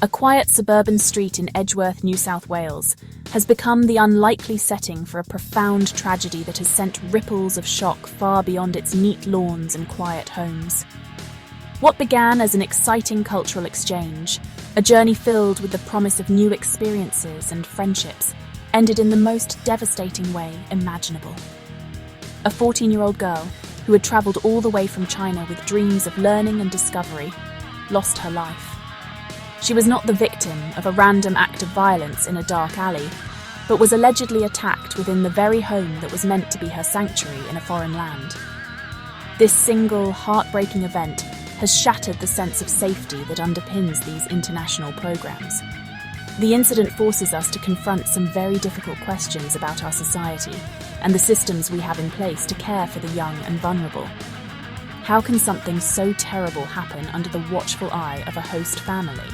A quiet suburban street in Edgeworth, New South Wales, has become the unlikely setting for a profound tragedy that has sent ripples of shock far beyond its neat lawns and quiet homes. What began as an exciting cultural exchange, a journey filled with the promise of new experiences and friendships, ended in the most devastating way imaginable. A 14-year-old girl, who had travelled all the way from China with dreams of learning and discovery, lost her life. She was not the victim of a random act of violence in a dark alley, but was allegedly attacked within the very home that was meant to be her sanctuary in a foreign land. This single, heartbreaking event has shattered the sense of safety that underpins these international programs. The incident forces us to confront some very difficult questions about our society and the systems we have in place to care for the young and vulnerable. How can something so terrible happen under the watchful eye of a host family?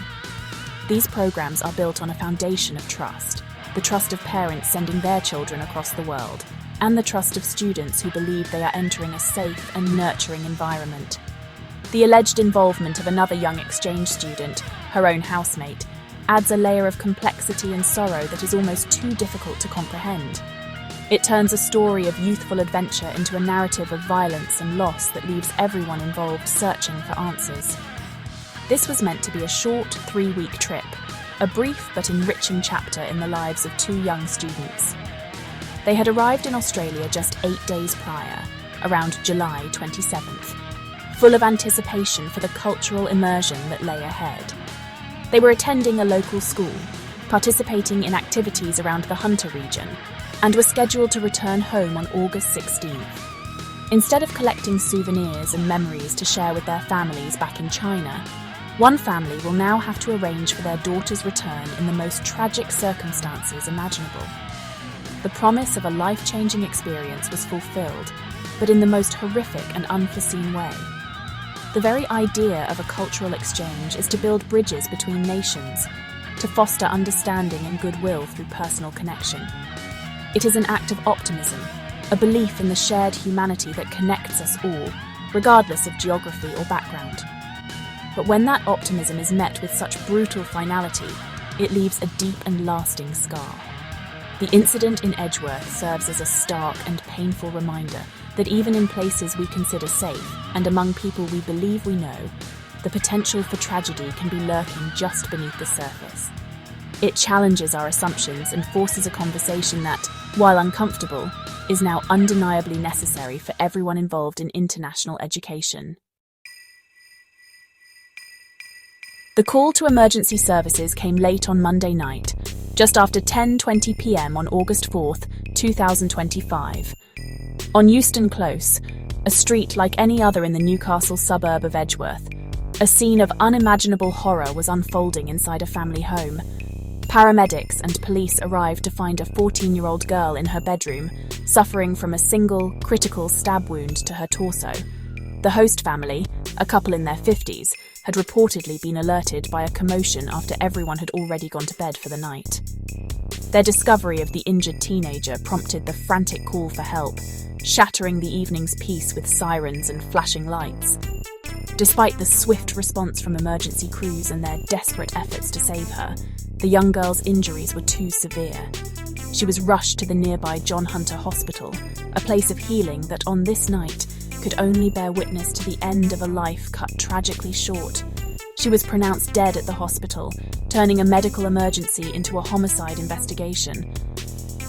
These programs are built on a foundation of trust, the trust of parents sending their children across the world, and the trust of students who believe they are entering a safe and nurturing environment. The alleged involvement of another young exchange student, her own housemate, adds a layer of complexity and sorrow that is almost too difficult to comprehend. It turns a story of youthful adventure into a narrative of violence and loss that leaves everyone involved searching for answers. This was meant to be a short 3-week trip, a brief but enriching chapter in the lives of 2 young students. They had arrived in Australia just 8 days prior, around July 27th, full of anticipation for the cultural immersion that lay ahead. They were attending a local school, participating in activities around the Hunter region, and were scheduled to return home on August 16th. Instead of collecting souvenirs and memories to share with their families back in China, one family will now have to arrange for their daughter's return in the most tragic circumstances imaginable. The promise of a life-changing experience was fulfilled, but in the most horrific and unforeseen way. The very idea of a cultural exchange is to build bridges between nations, to foster understanding and goodwill through personal connection. It is an act of optimism, a belief in the shared humanity that connects us all, regardless of geography or background. But when that optimism is met with such brutal finality, it leaves a deep and lasting scar. The incident in Edgeworth serves as a stark and painful reminder that even in places we consider safe and among people we believe we know, the potential for tragedy can be lurking just beneath the surface. It challenges our assumptions and forces a conversation that, while uncomfortable, is now undeniably necessary for everyone involved in international education. The call to emergency services came late on Monday night, just after 10:20 p.m. on August 4th, 2025. On Euston Close, a street like any other in the Newcastle suburb of Edgeworth, a scene of unimaginable horror was unfolding inside a family home. Paramedics and police arrived to find a 14-year-old girl in her bedroom, suffering from a single, critical stab wound to her torso. The host family, a couple in their 50s, had reportedly been alerted by a commotion after everyone had already gone to bed for the night. Their discovery of the injured teenager prompted the frantic call for help, shattering the evening's peace with sirens and flashing lights. Despite the swift response from emergency crews and their desperate efforts to save her, the young girl's injuries were too severe. She was rushed to the nearby John Hunter Hospital, a place of healing that on this night could only bear witness to the end of a life cut tragically short. She was pronounced dead at the hospital, turning a medical emergency into a homicide investigation.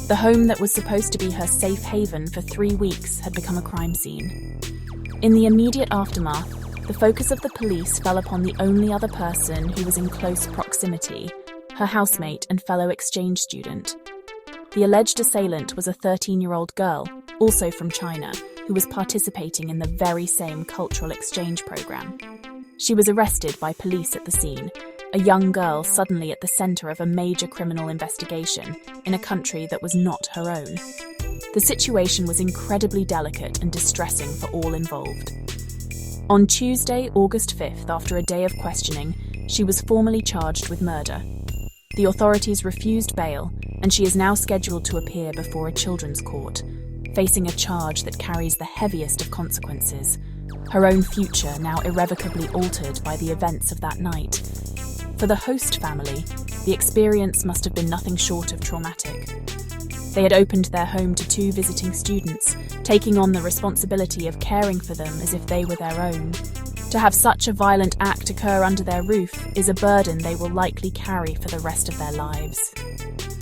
The home that was supposed to be her safe haven for 3 weeks had become a crime scene. In the immediate aftermath, the focus of the police fell upon the only other person who was in close proximity, her housemate and fellow exchange student. The alleged assailant was a 13-year-old girl, also from China, who was participating in the very same cultural exchange program. She was arrested by police at the scene, a young girl suddenly at the centre of a major criminal investigation in a country that was not her own. The situation was incredibly delicate and distressing for all involved. On Tuesday, August 5th, after a day of questioning, she was formally charged with murder. The authorities refused bail, and she is now scheduled to appear before a children's court, facing a charge that carries the heaviest of consequences, her own future now irrevocably altered by the events of that night. For the host family, the experience must have been nothing short of traumatic. They had opened their home to 2 visiting students, taking on the responsibility of caring for them as if they were their own. To have such a violent act occur under their roof is a burden they will likely carry for the rest of their lives.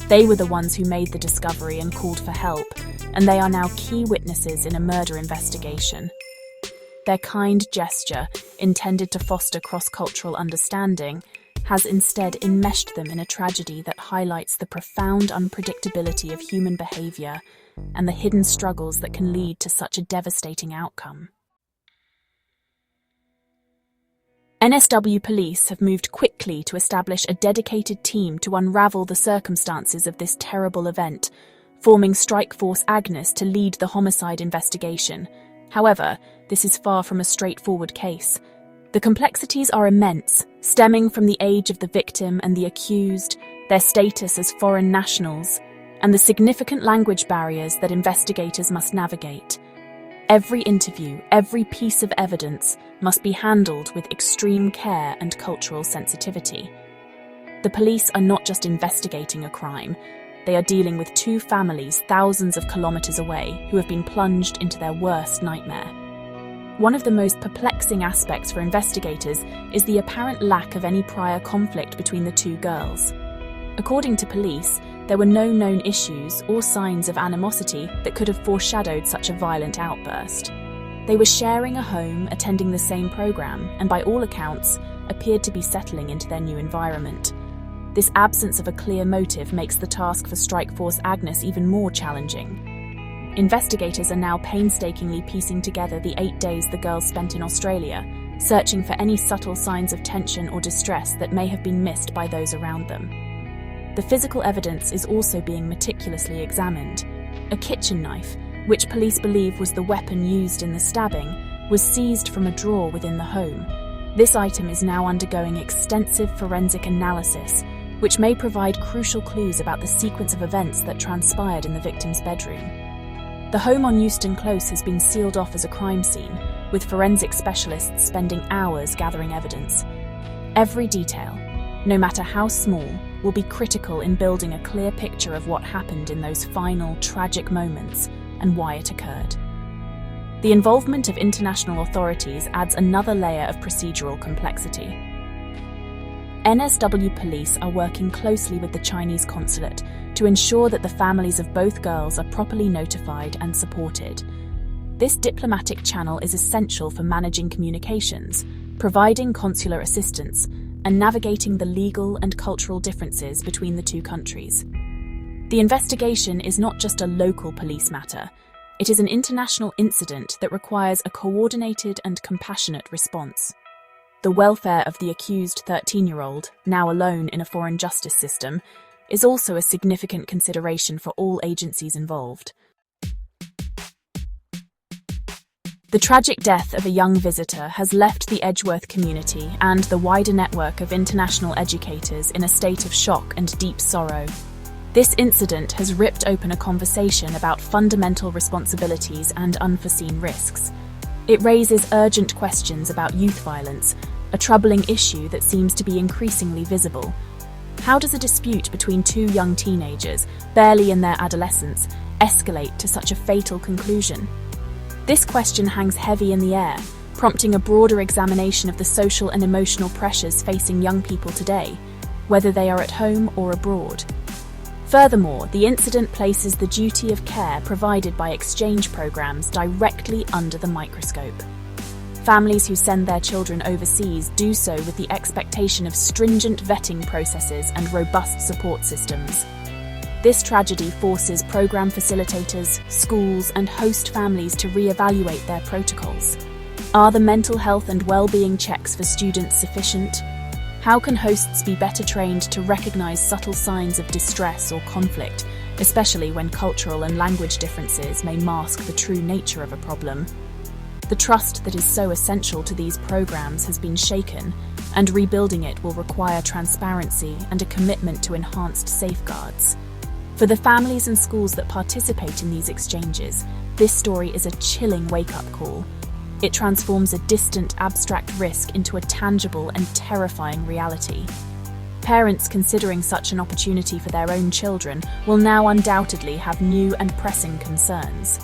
They were the ones who made the discovery and called for help, and they are now key witnesses in a murder investigation. Their kind gesture, intended to foster cross-cultural understanding, has instead enmeshed them in a tragedy that highlights the profound unpredictability of human behaviour and the hidden struggles that can lead to such a devastating outcome. NSW police have moved quickly to establish a dedicated team to unravel the circumstances of this terrible event, forming Strike Force Agnes to lead the homicide investigation. However, this is far from a straightforward case. The complexities are immense, stemming from the age of the victim and the accused, their status as foreign nationals, and the significant language barriers that investigators must navigate. Every interview, every piece of evidence must be handled with extreme care and cultural sensitivity. The police are not just investigating a crime, they are dealing with 2 families thousands of kilometers away who have been plunged into their worst nightmare. One of the most perplexing aspects for investigators is the apparent lack of any prior conflict between the 2 girls. According to police, there were no known issues or signs of animosity that could have foreshadowed such a violent outburst. They were sharing a home, attending the same program, and by all accounts, appeared to be settling into their new environment. This absence of a clear motive makes the task for Strike Force Agnes even more challenging. Investigators are now painstakingly piecing together the 8 days the girls spent in Australia, searching for any subtle signs of tension or distress that may have been missed by those around them. The physical evidence is also being meticulously examined. A kitchen knife, which police believe was the weapon used in the stabbing, was seized from a drawer within the home. This item is now undergoing extensive forensic analysis, which may provide crucial clues about the sequence of events that transpired in the victim's bedroom. The home on Euston Close has been sealed off as a crime scene, with forensic specialists spending hours gathering evidence. Every detail, no matter how small, will be critical in building a clear picture of what happened in those final, tragic moments and why it occurred. The involvement of international authorities adds another layer of procedural complexity. NSW police are working closely with the Chinese consulate to ensure that the families of both girls are properly notified and supported. This diplomatic channel is essential for managing communications, providing consular assistance, and navigating the legal and cultural differences between the 2 countries. The investigation is not just a local police matter, it is an international incident that requires a coordinated and compassionate response. The welfare of the accused 13-year-old, now alone in a foreign justice system, is also a significant consideration for all agencies involved. The tragic death of a young visitor has left the Edgeworth community and the wider network of international educators in a state of shock and deep sorrow. This incident has ripped open a conversation about fundamental responsibilities and unforeseen risks. It raises urgent questions about youth violence, a troubling issue that seems to be increasingly visible. How does a dispute between 2 young teenagers, barely in their adolescence, escalate to such a fatal conclusion? This question hangs heavy in the air, prompting a broader examination of the social and emotional pressures facing young people today, whether they are at home or abroad. Furthermore, the incident places the duty of care provided by exchange programs directly under the microscope. Families who send their children overseas do so with the expectation of stringent vetting processes and robust support systems. This tragedy forces program facilitators, schools, and host families to re-evaluate their protocols. Are the mental health and well-being checks for students sufficient? How can hosts be better trained to recognize subtle signs of distress or conflict, especially when cultural and language differences may mask the true nature of a problem? The trust that is so essential to these programs has been shaken, and rebuilding it will require transparency and a commitment to enhanced safeguards. For the families and schools that participate in these exchanges, this story is a chilling wake-up call. It transforms a distant, abstract risk into a tangible and terrifying reality. Parents considering such an opportunity for their own children will now undoubtedly have new and pressing concerns.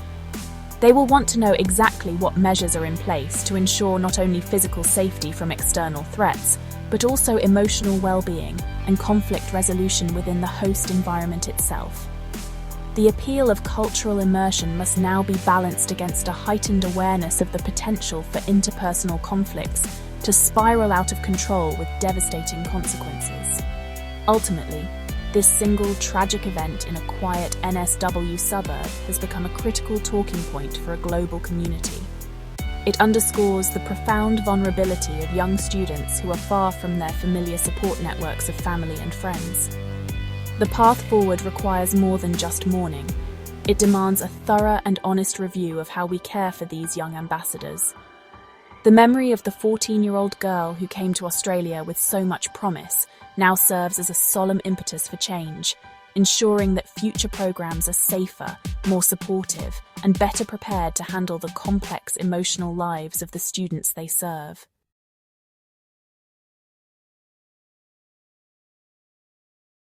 They will want to know exactly what measures are in place to ensure not only physical safety from external threats, but also emotional well-being and conflict resolution within the host environment itself. The appeal of cultural immersion must now be balanced against a heightened awareness of the potential for interpersonal conflicts to spiral out of control with devastating consequences. Ultimately, this single tragic event in a quiet NSW suburb has become a critical talking point for a global community. It underscores the profound vulnerability of young students who are far from their familiar support networks of family and friends. The path forward requires more than just mourning. It demands a thorough and honest review of how we care for these young ambassadors. The memory of the 14-year-old girl who came to Australia with so much promise now serves as a solemn impetus for change, ensuring that future programs are safer, more supportive, and better prepared to handle the complex emotional lives of the students they serve.